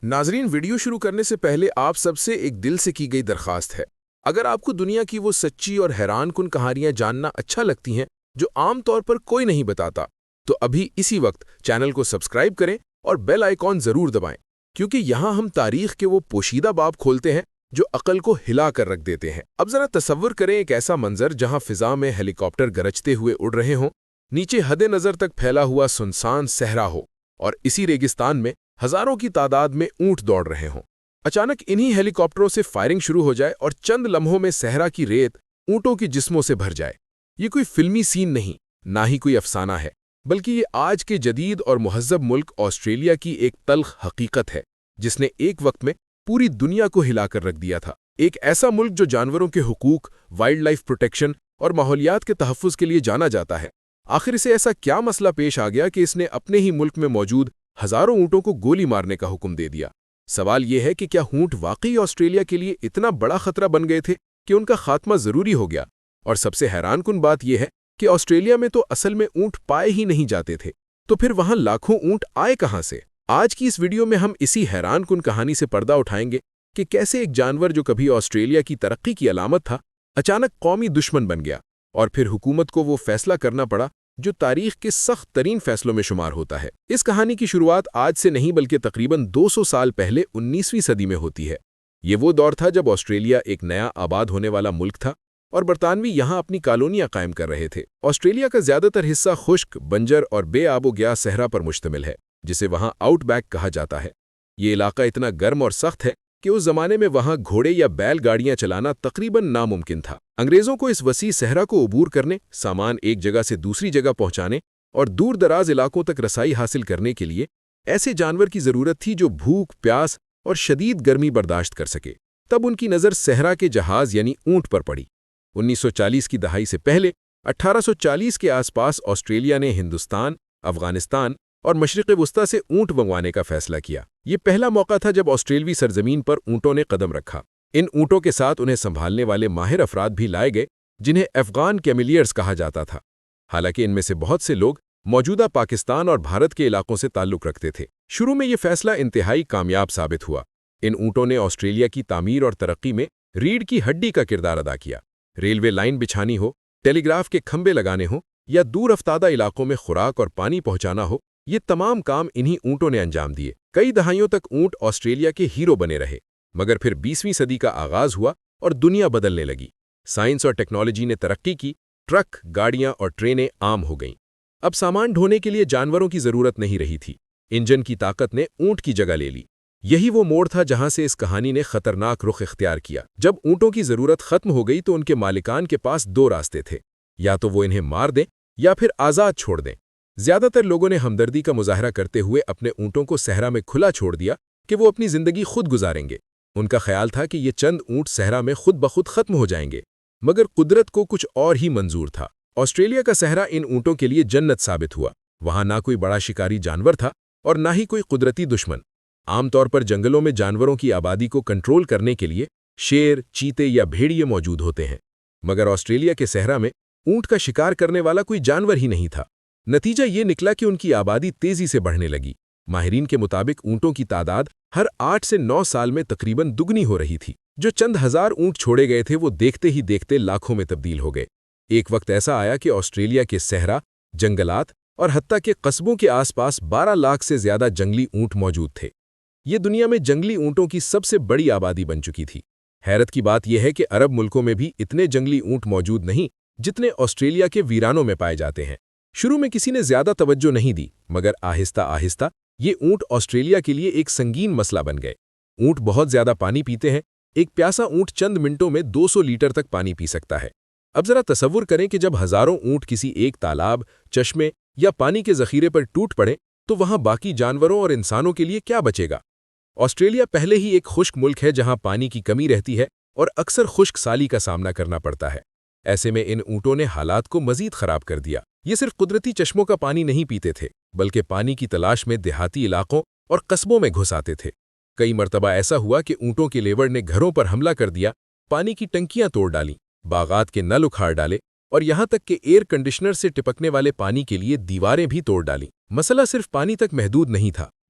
ناظرین، ویڈیو شروع کرنے سے پہلے آپ سب سے ایک دل سے کی گئی درخواست ہے۔ اگر آپ کو دنیا کی وہ سچی اور حیران کن کہانیاں جاننا اچھا لگتی ہیں جو عام طور پر کوئی نہیں بتاتا، تو ابھی اسی وقت چینل کو سبسکرائب کریں اور بیل آئیکن ضرور دبائیں، کیونکہ یہاں ہم تاریخ کے وہ پوشیدہ باب کھولتے ہیں جو عقل کو ہلا کر رکھ دیتے ہیں۔ اب ذرا تصور کریں ایک ایسا منظر جہاں فضا میں ہیلی کاپٹر گرجتے ہوئے اڑ رہے ہوں، نیچے حد نظر تک پھیلا ہوا سنسان صحرا ہو، اور اسی ریگستان میں ہزاروں کی تعداد میں اونٹ دوڑ رہے ہوں۔ اچانک انہی ہیلی کاپٹروں سے فائرنگ شروع ہو جائے اور چند لمحوں میں صحرا کی ریت اونٹوں کی جسموں سے بھر جائے۔ یہ کوئی فلمی سین نہیں، نہ ہی کوئی افسانہ ہے، بلکہ یہ آج کے جدید اور مہذب ملک آسٹریلیا کی ایک تلخ حقیقت ہے جس نے ایک وقت میں پوری دنیا کو ہلا کر رکھ دیا تھا۔ ایک ایسا ملک جو جانوروں کے حقوق، وائلڈ لائف پروٹیکشن اور ماحولیات کے تحفظ کے لیے جانا جاتا ہے۔ آخر اسے ایسا کیا مسئلہ پیش آ گیا کہ اس نے اپنے ہی ملک میں موجود ہزاروں اونٹوں کو گولی مارنے کا حکم دے دیا؟ سوال یہ ہے کہ کیا اونٹ واقعی آسٹریلیا کے لیے اتنا بڑا خطرہ بن گئے تھے کہ ان کا خاتمہ ضروری ہو گیا؟ اور سب سے حیران کن بات یہ ہے کہ آسٹریلیا میں تو اصل میں اونٹ پائے ہی نہیں جاتے تھے، تو پھر وہاں لاکھوں اونٹ آئے کہاں سے؟ آج کی اس ویڈیو میں ہم اسی حیران کن کہانی سے پردہ اٹھائیں گے کہ کیسے ایک جانور جو کبھی آسٹریلیا کی ترقی کی علامت تھا، اچانک قومی دشمن بن گیا، اور پھر حکومت کو وہ فیصلہ کرنا پڑا جو تاریخ کے سخت ترین فیصلوں میں شمار ہوتا ہے۔ اس کہانی کی شروعات آج سے نہیں بلکہ تقریباً 200 سال پہلے 19ویں صدی میں ہوتی ہے۔ یہ وہ دور تھا جب آسٹریلیا ایک نیا آباد ہونے والا ملک تھا اور برطانوی یہاں اپنی کالونیاں قائم کر رہے تھے۔ آسٹریلیا کا زیادہ تر حصہ خشک، بنجر اور بے آب و گیا صحرا پر مشتمل ہے، جسے وہاں آؤٹ بیک کہا جاتا ہے۔ یہ علاقہ اتنا گرم اور سخت ہے کہ اس زمانے میں وہاں گھوڑے یا بیل گاڑیاں چلانا تقریباً ناممکن تھا۔ انگریزوں کو اس وسیع صحرا کو عبور کرنے، سامان ایک جگہ سے دوسری جگہ پہنچانے اور دور دراز علاقوں تک رسائی حاصل کرنے کے لیے ایسے جانور کی ضرورت تھی جو بھوک، پیاس اور شدید گرمی برداشت کر سکے۔ تب ان کی نظر صحرا کے جہاز یعنی اونٹ پر پڑی۔ 1940 کی دہائی سے پہلے 1840 کے آس پاس آسٹریلیا نے ہندوستان، افغانستان اور مشرق وسطیٰ سے اونٹ منگوانے کا فیصلہ کیا۔ یہ پہلا موقع تھا جب آسٹریلوی سرزمین پر اونٹوں نے قدم رکھا۔ ان اونٹوں کے ساتھ انہیں سنبھالنے والے ماہر افراد بھی لائے گئے جنہیں افغان کیمیلیئرز کہا جاتا تھا۔ حالانکہ ان میں سے بہت سے لوگ موجودہ پاکستان اور بھارت کے علاقوں سے تعلق رکھتے تھے۔ شروع میں یہ فیصلہ انتہائی کامیاب ثابت ہوا۔ ان اونٹوں نے آسٹریلیا کی تعمیر اور ترقی میں ریڑھ کی ہڈی کا کردار ادا کیا۔ ریلوے لائن بچھانی ہو، ٹیلی گراف کے کھمبے لگانے ہوں یا دور افتادہ علاقوں میں خوراک اور پانی پہنچانا ہو، یہ تمام کام انہی اونٹوں نے انجام دیے۔ کئی دہائیوں تک اونٹ آسٹریلیا کے ہیرو بنے رہے، مگر پھر 20ویں صدی کا آغاز ہوا اور دنیا بدلنے لگی۔ سائنس اور ٹیکنالوجی نے ترقی کی، ٹرک، گاڑیاں اور ٹرینیں عام ہو گئیں۔ اب سامان ڈھونے کے لیے جانوروں کی ضرورت نہیں رہی تھی، انجن کی طاقت نے اونٹ کی جگہ لے لی۔ یہی وہ موڑ تھا جہاں سے اس کہانی نے خطرناک رخ اختیار کیا۔ جب اونٹوں کی ضرورت ختم ہو گئی تو ان کے مالکان کے پاس دو راستے تھے، یا تو وہ انہیں مار دیں یا پھر آزاد چھوڑ دیں۔ زیادہ تر لوگوں نے ہمدردی کا مظاہرہ کرتے ہوئے اپنے اونٹوں کو صحرا میں کھلا چھوڑ دیا کہ وہ اپنی زندگی خود گزاریں گے۔ ان کا خیال تھا کہ یہ چند اونٹ صحرا میں خود بخود ختم ہو جائیں گے، مگر قدرت کو کچھ اور ہی منظور تھا۔ آسٹریلیا کا صحرا ان اونٹوں کے لیے جنت ثابت ہوا۔ وہاں نہ کوئی بڑا شکاری جانور تھا اور نہ ہی کوئی قدرتی دشمن۔ عام طور پر جنگلوں میں جانوروں کی آبادی کو کنٹرول کرنے کے لیے شیر، چیتے یا بھیڑیے موجود ہوتے ہیں، مگر آسٹریلیا کے صحرا میں اونٹ کا شکار کرنے والا کوئی جانور ہی نہیں تھا۔ نتیجہ یہ نکلا کہ ان کی آبادی تیزی سے بڑھنے لگی۔ ماہرین کے مطابق اونٹوں کی تعداد ہر 8 سے 9 سال میں تقریباً دگنی ہو رہی تھی۔ جو چند ہزار اونٹ چھوڑے گئے تھے وہ دیکھتے ہی دیکھتے لاکھوں میں تبدیل ہو گئے۔ ایک وقت ایسا آیا کہ آسٹریلیا کے صحرا، جنگلات اور حتیٰ کہ قصبوں کے آس پاس 12 لاکھ سے زیادہ جنگلی اونٹ موجود تھے۔ یہ دنیا میں جنگلی اونٹوں کی سب سے بڑی آبادی بن چکی تھی۔ حیرت کی بات یہ ہے کہ عرب ملکوں میں بھی اتنے جنگلی اونٹ موجود نہیں جتنے آسٹریلیا کے ویرانوں میں پائے جاتے ہیں۔ شروع میں کسی نے زیادہ توجہ نہیں دی، مگر آہستہ آہستہ یہ اونٹ آسٹریلیا کے لیے ایک سنگین مسئلہ بن گئے۔ اونٹ بہت زیادہ پانی پیتے ہیں۔ ایک پیاسا اونٹ چند منٹوں میں 200 لیٹر تک پانی پی سکتا ہے۔ اب ذرا تصور کریں کہ جب ہزاروں اونٹ کسی ایک تالاب، چشمے یا پانی کے ذخیرے پر ٹوٹ پڑیں تو وہاں باقی جانوروں اور انسانوں کے لیے کیا بچے گا؟ آسٹریلیا پہلے ہی ایک خشک ملک ہے جہاں پانی کی کمی رہتی ہے اور اکثر خشک سالی کا سامنا کرنا پڑتا ہے۔ ایسے میں ان اونٹوں نے حالات کو مزید خراب کر دیا۔ یہ صرف قدرتی چشموں کا پانی نہیں پیتے تھے، بلکہ پانی کی تلاش میں دیہاتی علاقوں اور قصبوں میں گھس آتے تھے۔ کئی مرتبہ ایسا ہوا کہ اونٹوں کے لیوڑ نے گھروں پر حملہ کر دیا، پانی کی ٹنکیاں توڑ ڈالیں، باغات کے نل اکھاڑ ڈالے اور یہاں تک کہ ایئر کنڈیشنر سے ٹپکنے والے پانی کے لیے دیواریں بھی توڑ ڈالیں۔ مسئلہ صرف پانی تک محدود نہیں تھا،